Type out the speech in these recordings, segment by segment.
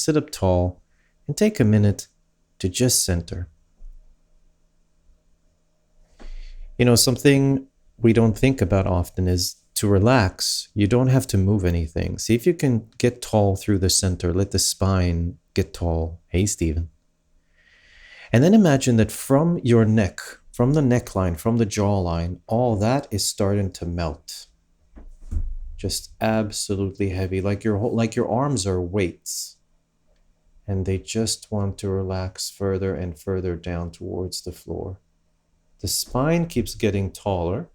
sit up tall and take a minute to just center. Something we don't think about often is to relax. You don't have to move anything. See if you can get tall through the center. Let the spine get tall. Hey, Stephen. And then imagine that from your neck, from the neckline, from the jawline, all that is starting to melt. Just absolutely heavy, like your arms are weights. And they just want to relax further and further down towards the floor. The spine keeps getting taller.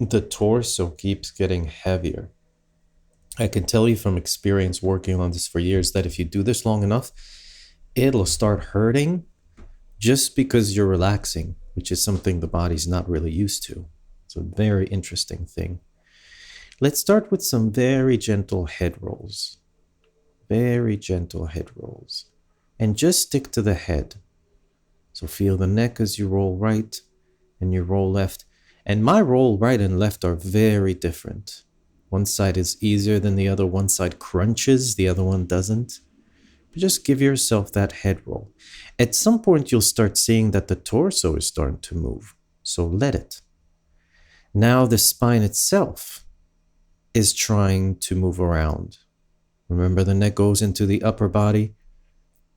The torso keeps getting heavier. I can tell you from experience working on this for years that if you do this long enough, it'll start hurting just because you're relaxing, which is something the body's not really used to. It's a very interesting thing. Let's start with some very gentle head rolls. Very gentle head rolls. And just stick to the head. So feel the neck as you roll right and you roll left. And my roll right and left are very different. One side is easier than the other. One side crunches, the other one doesn't. But just give yourself that head roll. At some point, you'll start seeing that the torso is starting to move. So let it. Now the spine itself is trying to move around. Remember, the neck goes into the upper body,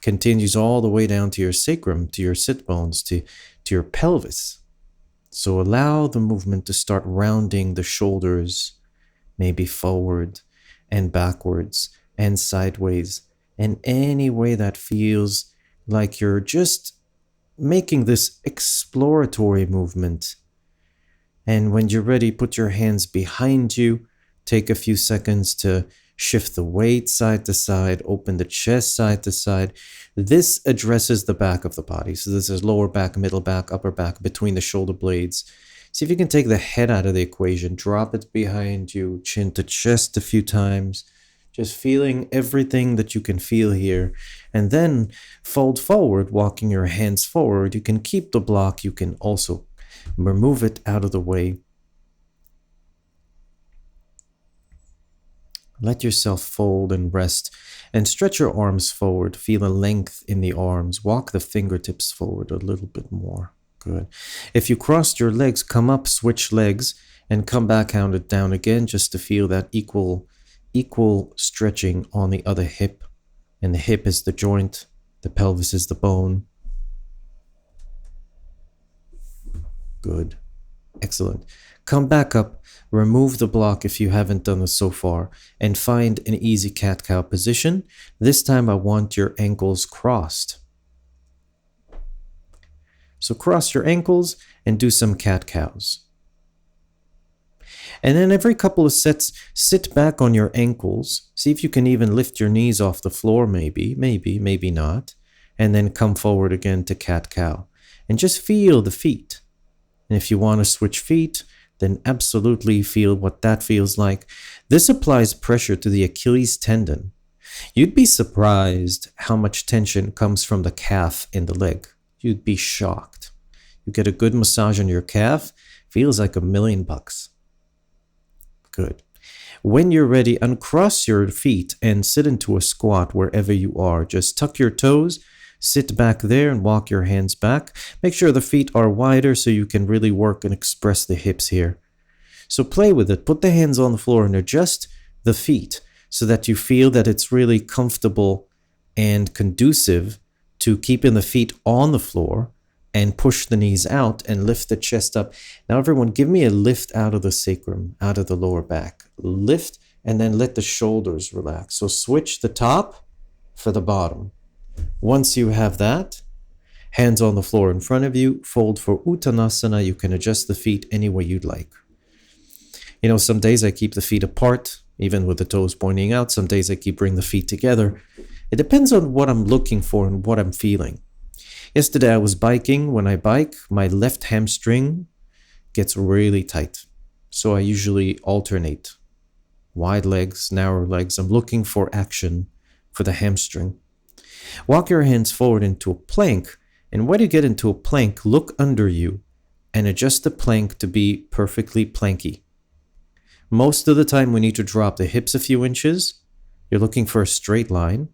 continues all the way down to your sacrum, to your sit bones, to your pelvis. So allow the movement to start rounding the shoulders, maybe forward and backwards and sideways, and any way that feels like you're just making this exploratory movement. And when you're ready, put your hands behind you. Take a few seconds to shift the weight side to side, open the chest side to side. This addresses the back of the body. So this is lower back, middle back, upper back, between the shoulder blades. See if you can take the head out of the equation. Drop it behind you, chin to chest a few times. Just feeling everything that you can feel here. And then fold forward, walking your hands forward. You can keep the block. You can also remove it out of the way. Let yourself fold and rest and stretch your arms forward. Feel a length in the arms. Walk the fingertips forward a little bit more. Good. If you crossed your legs, come up, switch legs, and come back out down again just to feel that equal stretching on the other hip. And the hip is the joint. The pelvis is the bone. Good. Excellent. Come back up, remove the block if you haven't done this so far, and find an easy cat-cow position. This time I want your ankles crossed. So cross your ankles and do some cat-cows. And then every couple of sets, sit back on your ankles. See if you can even lift your knees off the floor, maybe not. And then come forward again to cat-cow. And just feel the feet. And if you want to switch feet, then absolutely feel what that feels like. This applies pressure to the Achilles tendon. You'd be surprised how much tension comes from the calf in the leg. You'd be shocked. You get a good massage on your calf, feels like $1 million. Good. When you're ready, uncross your feet and sit into a squat wherever you are. Just tuck your toes, sit back there and walk your hands back. Make sure the feet are wider so you can really work and express the hips here. So play with it. Put the hands on the floor and adjust the feet so that you feel that it's really comfortable and conducive to keeping the feet on the floor and push the knees out and lift the chest up. Now everyone, give me a lift out of the sacrum, out of the lower back. Lift and then let the shoulders relax. So switch the top for the bottom. Once you have that, hands on the floor in front of you, fold for Uttanasana. You can adjust the feet any way you'd like. Some days I keep the feet apart, even with the toes pointing out. Some days I bring the feet together. It depends on what I'm looking for and what I'm feeling. Yesterday I was biking. When I bike, my left hamstring gets really tight. So I usually alternate. Wide legs, narrow legs. I'm looking for action for the hamstring. Walk your hands forward into a plank, and when you get into a plank, look under you and adjust the plank to be perfectly planky. Most of the time we need to drop the hips a few inches. You're looking for a straight line.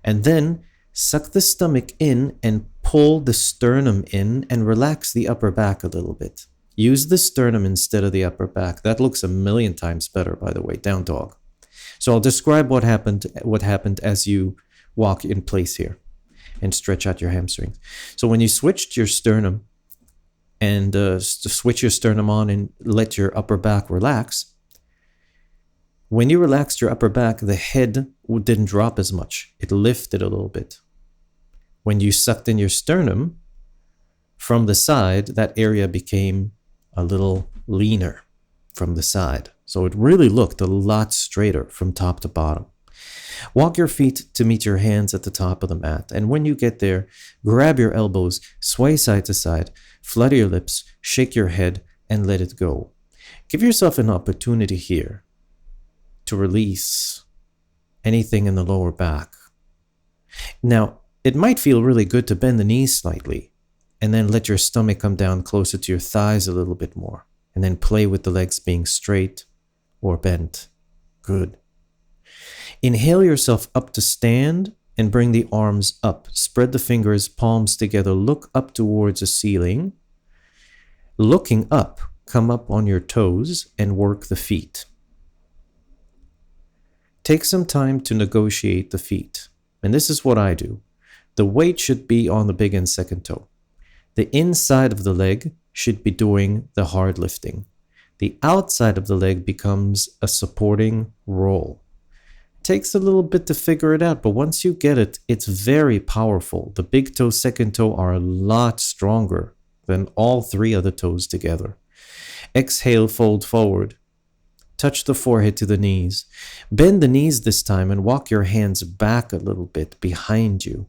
And then suck the stomach in and pull the sternum in and relax the upper back a little bit. Use the sternum instead of the upper back. That looks a million times better, by the way, down dog. So I'll describe what happened as you walk in place here and stretch out your hamstrings. So when you switched your sternum and switch your sternum on and let your upper back relax, when you relaxed your upper back, the head didn't drop as much. It lifted a little bit. When you sucked in your sternum from the side, that area became a little leaner from the side. So it really looked a lot straighter from top to bottom. Walk your feet to meet your hands at the top of the mat. And when you get there, grab your elbows, sway side to side, flutter your lips, shake your head, and let it go. Give yourself an opportunity here to release anything in the lower back. Now, it might feel really good to bend the knees slightly and then let your stomach come down closer to your thighs a little bit more, and then play with the legs being straight or bent. Good. Inhale yourself up to stand and bring the arms up. Spread the fingers, palms together. Look up towards the ceiling. Looking up, come up on your toes and work the feet. Take some time to negotiate the feet. And this is what I do. The weight should be on the big and second toe. The inside of the leg should be doing the hard lifting. The outside of the leg becomes a supporting roll. It takes a little bit to figure it out, but once you get it, it's very powerful. The big toe, second toe are a lot stronger than all three other toes together. Exhale, fold forward. Touch the forehead to the knees. Bend the knees this time and walk your hands back a little bit behind you.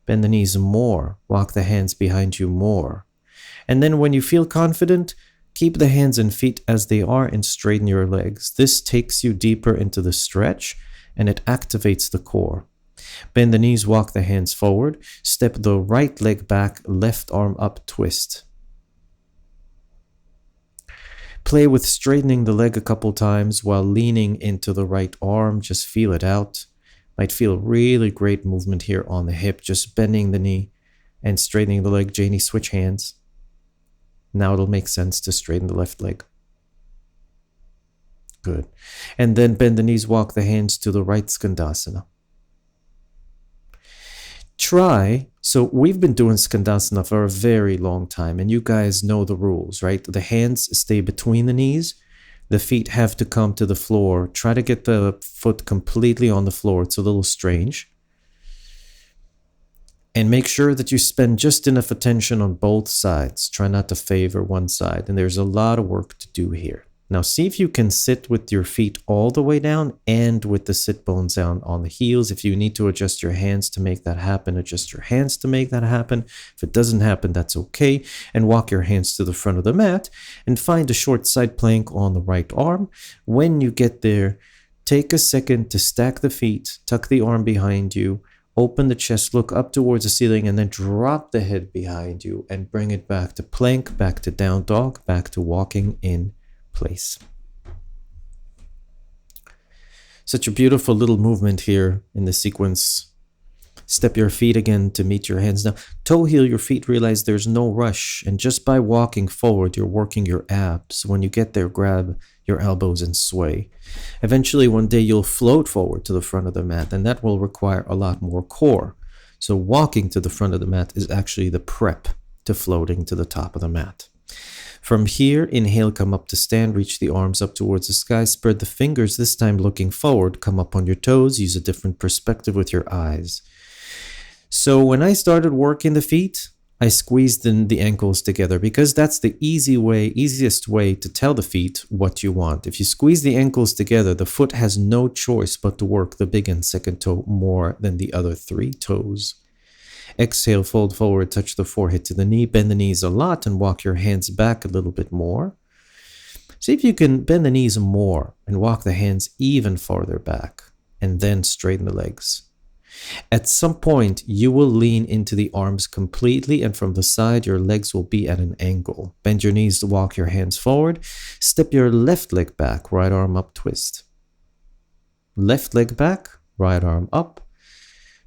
Bend the knees more. Walk the hands behind you more. And then when you feel confident, keep the hands and feet as they are and straighten your legs. This takes you deeper into the stretch and it activates the core. Bend the knees, walk the hands forward. Step the right leg back, left arm up, twist. Play with straightening the leg a couple times while leaning into the right arm. Just feel it out. Might feel really great movement here on the hip, just bending the knee and straightening the leg. Janie, switch hands. Now it'll make sense to straighten the left leg. Good. And then bend the knees, walk the hands to the right Skandasana. So we've been doing Skandasana for a very long time, and you guys know the rules, right? The hands stay between the knees. The feet have to come to the floor. Try to get the foot completely on the floor. It's a little strange. And make sure that you spend just enough attention on both sides. Try not to favor one side. And there's a lot of work to do here. Now see if you can sit with your feet all the way down and with the sit bones down on the heels. If you need to adjust your hands to make that happen, adjust your hands to make that happen. If it doesn't happen, that's okay. And walk your hands to the front of the mat and find a short side plank on the right arm. When you get there, take a second to stack the feet, tuck the arm behind you, open the chest, look up towards the ceiling, and then drop the head behind you and bring it back to plank, back to down dog, back to walking in place. Such a beautiful little movement here in the sequence. Step your feet again to meet your hands. Now, toe heel your feet, realize there's no rush. And just by walking forward, you're working your abs. When you get there, grab your elbows and sway. Eventually, one day you'll float forward to the front of the mat, and that will require a lot more core. So walking to the front of the mat is actually the prep to floating to the top of the mat. From here, inhale, come up to stand, reach the arms up towards the sky, spread the fingers, this time looking forward, come up on your toes, use a different perspective with your eyes. So when I started working the feet, I squeezed in the ankles together because that's the easiest way to tell the feet what you want. If you squeeze the ankles together, the foot has no choice but to work the big and second toe more than the other three toes. Exhale, fold forward, touch the forehead to the knee, bend the knees a lot and walk your hands back a little bit more. See if you can bend the knees more and walk the hands even farther back and then straighten the legs. At some point, you will lean into the arms completely, and from the side, your legs will be at an angle. Bend your knees to walk your hands forward. Step your left leg back, right arm up, twist. Left leg back, right arm up.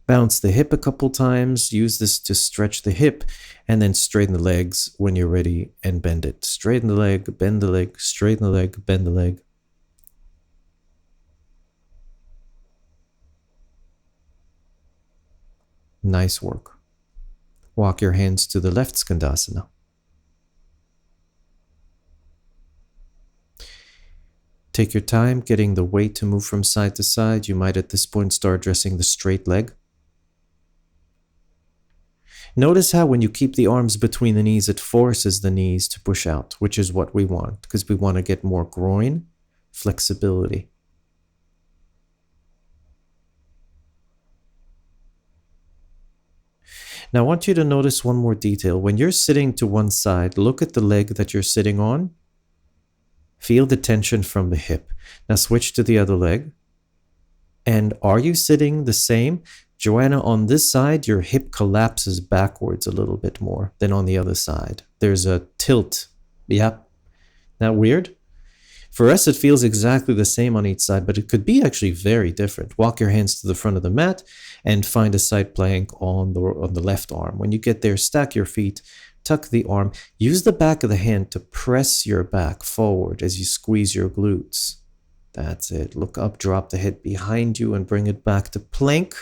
Bounce the hip a couple times. Use this to stretch the hip, and then straighten the legs when you're ready and bend it. Straighten the leg, bend the leg, straighten the leg, bend the leg. Nice work. Walk your hands to the left Skandasana. Take your time getting the weight to move from side to side. You might at this point start dressing the straight leg. Notice how when you keep the arms between the knees, it forces the knees to push out, which is what we want, because we want to get more groin flexibility. Now I want you to notice one more detail. When you're sitting to one side, look at the leg that you're sitting on. Feel the tension from the hip. Now switch to the other leg. And are you sitting the same? Joanna, on this side, your hip collapses backwards a little bit more than on the other side. There's a tilt. Yep. That weird? For us, it feels exactly the same on each side, but it could be actually very different. Walk your hands to the front of the mat and find a side plank on the left arm. When you get there, stack your feet, tuck the arm. Use the back of the hand to press your back forward as you squeeze your glutes. That's it. Look up, drop the head behind you and bring it back to plank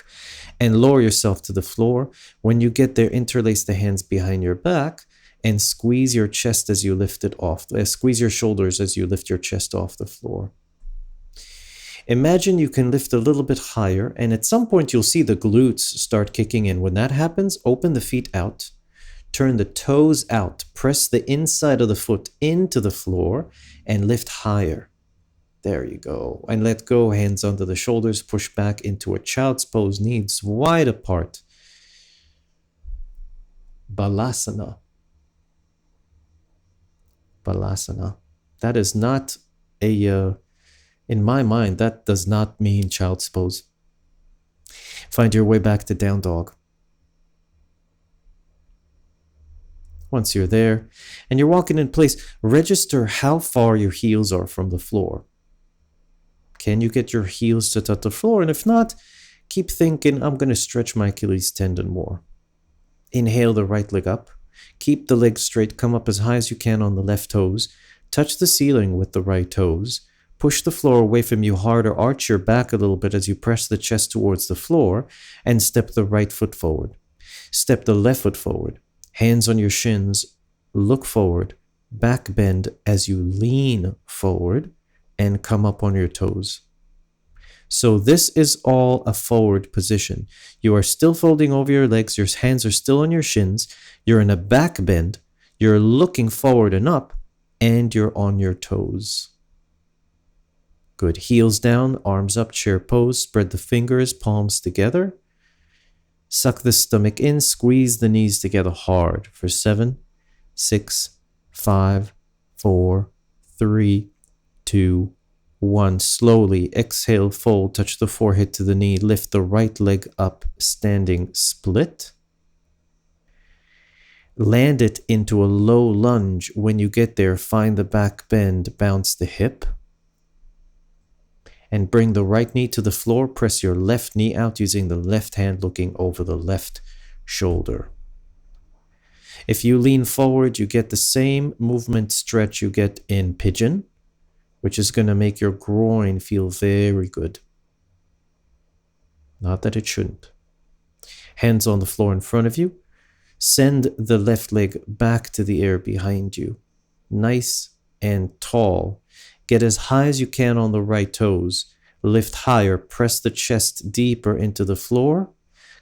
and lower yourself to the floor. When you get there, interlace the hands behind your back and squeeze your chest as you lift it off. Squeeze your shoulders as you lift your chest off the floor. Imagine you can lift a little bit higher, and at some point you'll see the glutes start kicking in. When that happens, open the feet out, turn the toes out, press the inside of the foot into the floor and lift higher. There you go. And let go, hands under the shoulders, push back into a child's pose, knees wide apart. Balasana. Balasana. That is not a, in my mind, that does not mean child's pose. Find your way back to down dog. Once you're there and you're walking in place, register how far your heels are from the floor. Can you get your heels to touch the floor? And if not, keep thinking, I'm going to stretch my Achilles tendon more. Inhale the right leg up. Keep the leg straight. Come up as high as you can on the left toes. Touch the ceiling with the right toes. Push the floor away from you harder. Arch your back a little bit as you press the chest towards the floor. And step the right foot forward. Step the left foot forward. Hands on your shins. Look forward. Back bend as you lean forward. And come up on your toes. So this is all a forward position. You are still folding over your legs. Your hands are still on your shins. You're in a back bend. You're looking forward and up. And you're on your toes. Good. Heels down, arms up, chair pose. Spread the fingers, palms together. Suck the stomach in. Squeeze the knees together hard for 7, 6, 5, 4, 3, 2, 1. Slowly exhale, fold, touch the forehead to the knee, lift the right leg up, standing split. Land it into a low lunge. When you get there, find the back bend, bounce the hip. And bring the right knee to the floor. Press your left knee out using the left hand looking over the left shoulder. If you lean forward, you get the same movement stretch you get in pigeon, which is going to make your groin feel very good. Not that it shouldn't. Hands on the floor in front of you. Send the left leg back to the air behind you. Nice and tall. Get as high as you can on the right toes. Lift higher. Press the chest deeper into the floor.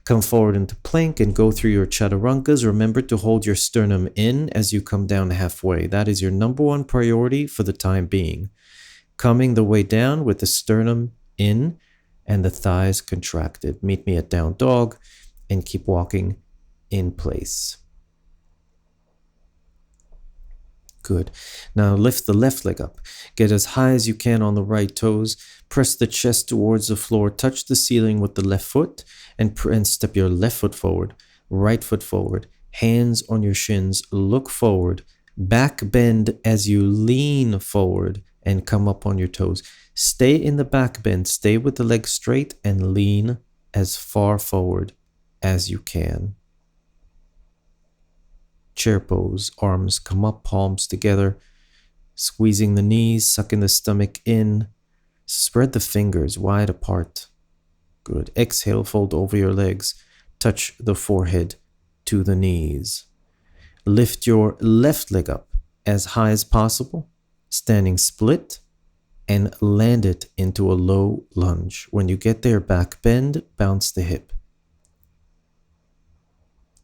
Come forward into plank and go through your chaturangas. Remember to hold your sternum in as you come down halfway. That is your number one priority for the time being. Coming the way down with the sternum in and the thighs contracted. Meet me at down dog and keep walking in place. Good. Now lift the left leg up. Get as high as you can on the right toes. Press the chest towards the floor. Touch the ceiling with the left foot and step your left foot forward. Right foot forward. Hands on your shins. Look forward. Back bend as you lean forward and come up on your toes. Stay in the back bend. Stay with the legs straight and lean as far forward as you can. Chair pose. Arms come up, palms together. Squeezing the knees, sucking the stomach in. Spread the fingers wide apart. Good. Exhale, fold over your legs. Touch the forehead to the knees. Lift your left leg up as high as possible, standing split, and land it into a low lunge. When you get there, back bend, bounce the hip.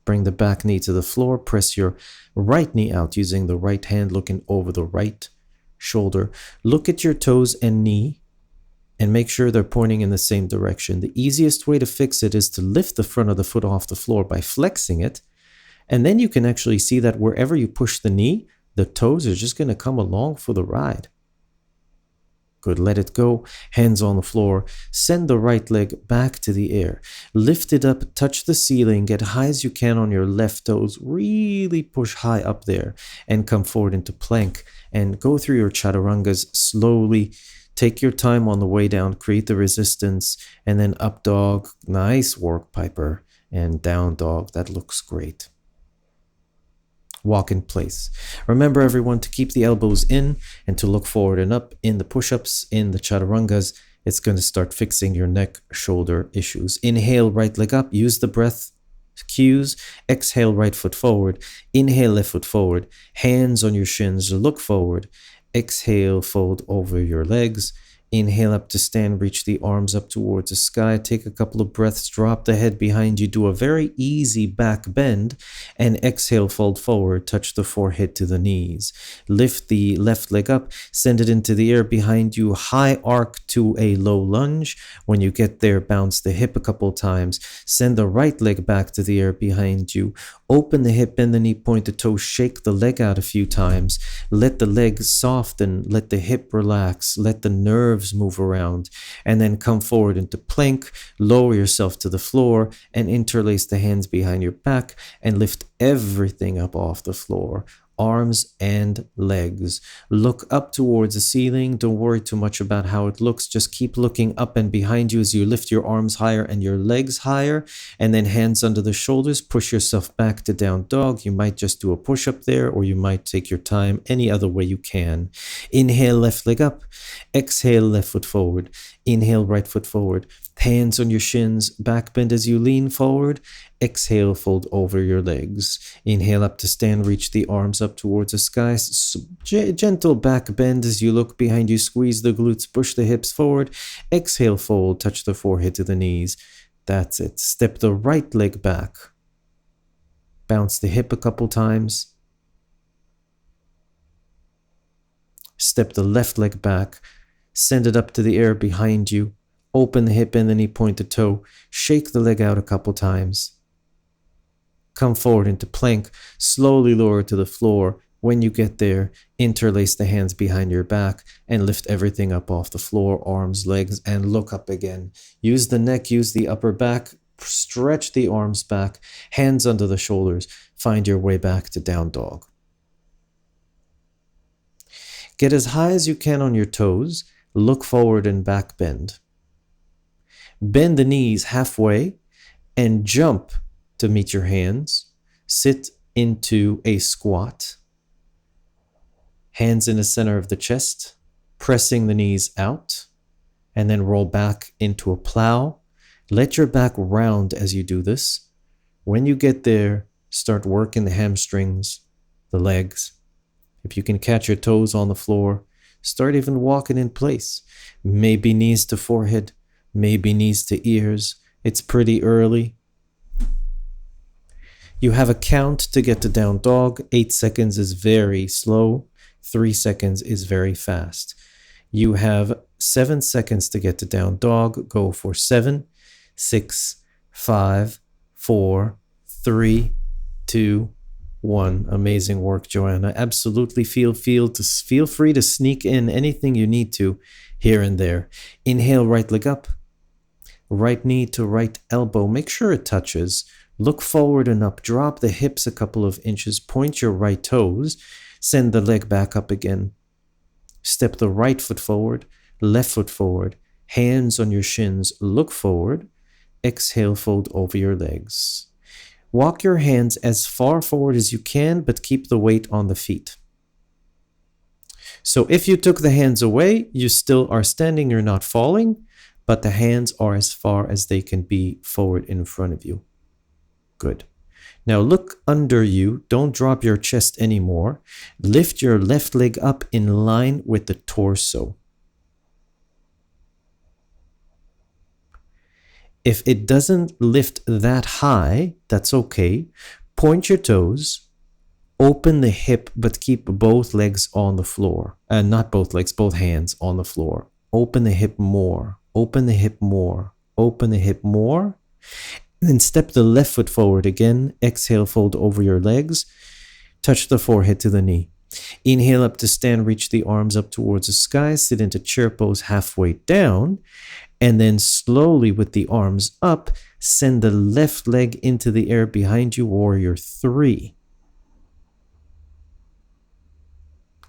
Bring the back knee to the floor. Press your right knee out using the right hand, looking over the right shoulder. Look at your toes and knee and make sure they're pointing in the same direction. The easiest way to fix it is to lift the front of the foot off the floor by flexing it. And then you can actually see that wherever you push the knee, the toes are just going to come along for the ride. Good. Let it go. Hands on the floor. Send the right leg back to the air. Lift it up. Touch the ceiling. Get high as you can on your left toes. Really push high up there and come forward into plank and go through your chaturangas slowly. Take your time on the way down. Create the resistance and then up dog. Nice work, Piper. And down dog. That looks great. Walk in place. Remember, everyone, to keep the elbows in and to look forward and up in the push-ups, in the chaturangas. It's going to start fixing your neck, shoulder issues. Inhale, right leg up. Use the breath cues. Exhale, right foot forward. Inhale, left foot forward. Hands on your shins. Look forward. Exhale, fold over your legs. Inhale up to stand, reach the arms up towards the sky. Take a couple of breaths, drop the head behind you. Do a very easy back bend and exhale, fold forward, touch the forehead to the knees. Lift the left leg up, send it into the air behind you. High arc to a low lunge. When you get there, bounce the hip a couple times. Send the right leg back to the air behind you. Open the hip, bend the knee, point the toe, shake the leg out a few times. Let the leg soften, let the hip relax, let the nerves move around, and then come forward into plank. Lower yourself to the floor and interlace the hands behind your back and lift everything up off the floor. Arms and legs. Look up towards the ceiling. Don't worry too much about how it looks. Just keep looking up and behind you as you lift your arms higher and your legs higher. And then hands under the shoulders. Push yourself back to down dog. You might just do a push-up there, or you might take your time any other way you can. Inhale, left leg up. Exhale, left foot forward. Inhale, right foot forward. Hands on your shins, back bend as you lean forward. Exhale, fold over your legs. Inhale up to stand, reach the arms up towards the sky. Gentle back bend as you look behind you, squeeze the glutes, push the hips forward. Exhale, fold, touch the forehead to the knees. That's it. Step the right leg back. Bounce the hip a couple times. Step the left leg back. Send it up to the air behind you. Open the hip and the knee, point the toe. Shake the leg out a couple times. Come forward into plank. Slowly lower to the floor. When you get there, interlace the hands behind your back and lift everything up off the floor, arms, legs, and look up again. Use the neck, use the upper back. Stretch the arms back. Hands under the shoulders. Find your way back to down dog. Get as high as you can on your toes. Look forward and back bend. Bend the knees halfway and jump to meet your hands. Sit into a squat. Hands in the center of the chest, pressing the knees out, and then roll back into a plow. Let your back round as you do this. When you get there, start working the hamstrings, the legs. If you can catch your toes on the floor, start even walking in place. Maybe knees to forehead. Maybe knees to ears. It's pretty early. You have a count to get to down dog. 8 seconds is very slow. 3 seconds is very fast. You have 7 seconds to get to down dog. Go for 7, 6, 5, 4, 3, 2, 1. Amazing work, Joanna. Absolutely feel free to sneak in anything you need to here and there. Inhale, right leg up. Right knee to right elbow. Make sure it touches. Look forward and up. Drop the hips a couple of inches. Point your right toes. Send the leg back up again. Step the right foot forward, left foot forward, hands on your shins, look forward. Exhale, fold over your legs. Walk your hands as far forward as you can, but keep the weight on the feet. So if you took the hands away, you still are standing, you're not falling, but the hands are as far as they can be forward in front of you. Good. Now look under you. Don't drop your chest anymore. Lift your left leg up in line with the torso. If it doesn't lift that high, that's okay. Point your toes. Open the hip, but keep both legs on the floor. Not both legs, both hands on the floor. Open the hip more. Open the hip more. Open the hip more. And then step the left foot forward again. Exhale, fold over your legs. Touch the forehead to the knee. Inhale up to stand, reach the arms up towards the sky. Sit into chair pose halfway down. And then slowly with the arms up, send the left leg into the air behind you, warrior 3.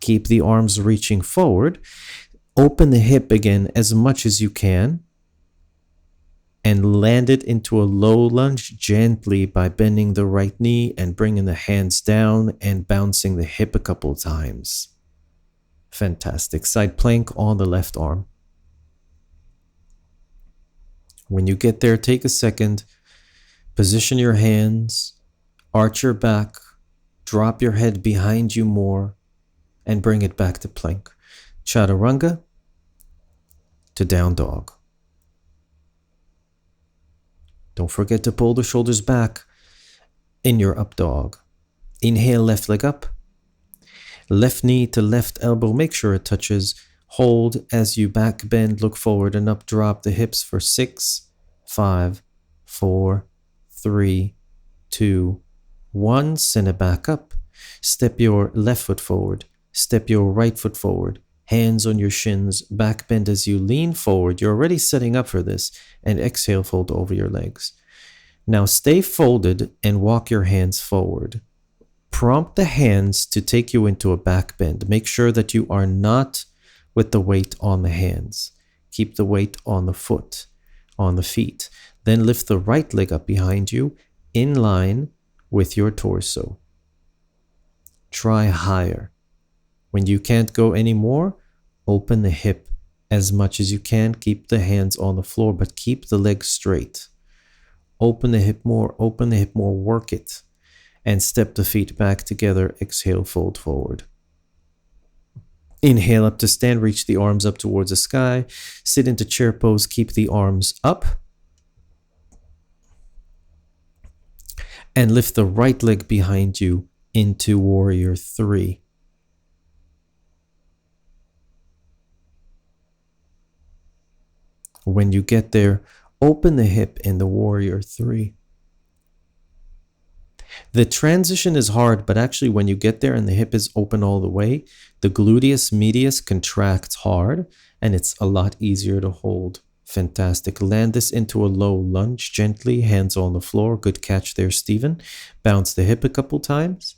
Keep the arms reaching forward. Open the hip again as much as you can. And land it into a low lunge gently by bending the right knee and bringing the hands down and bouncing the hip a couple of times. Fantastic. Side plank on the left arm. When you get there, take a second. Position your hands. Arch your back. Drop your head behind you more. And bring it back to plank. Chaturanga to down dog. Don't forget to pull the shoulders back in your up dog. Inhale, left leg up. Left knee to left elbow. Make sure it touches. Hold as you back bend, look forward and up. Drop the hips for 6, 5, 4, 3, 2, 1. Send it back up. Step your left foot forward. Step your right foot forward. Hands on your shins. Back bend as you lean forward. You're already setting up for this. And exhale, fold over your legs. Now stay folded and walk your hands forward. Prompt the hands to take you into a back bend. Make sure that you are not with the weight on the hands. Keep the weight on the foot, on the feet. Then lift the right leg up behind you in line with your torso. Try higher. When you can't go anymore, open the hip as much as you can. Keep the hands on the floor, but keep the legs straight. Open the hip more, work it. And step the feet back together. Exhale, fold forward. Inhale up to stand, reach the arms up towards the sky. Sit into chair pose, keep the arms up. And lift the right leg behind you into warrior 3. When you get there, open the hip in the warrior 3. The transition is hard, but actually when you get there and the hip is open all the way, the gluteus medius contracts hard and it's a lot easier to hold. Fantastic. Land this into a low lunge gently, hands on the floor. Good catch there, Stephen. Bounce the hip a couple times.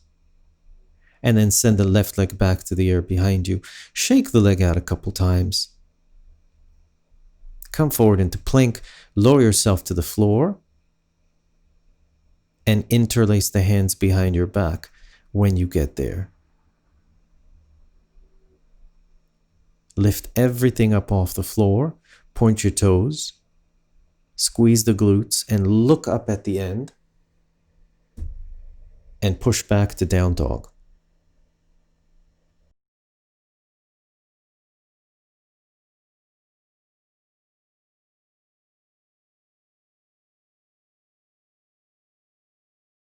And then send the left leg back to the air behind you. Shake the leg out a couple times. Come forward into plank, lower yourself to the floor, and interlace the hands behind your back when you get there. Lift everything up off the floor, point your toes, squeeze the glutes, and look up at the end, and push back to down dog.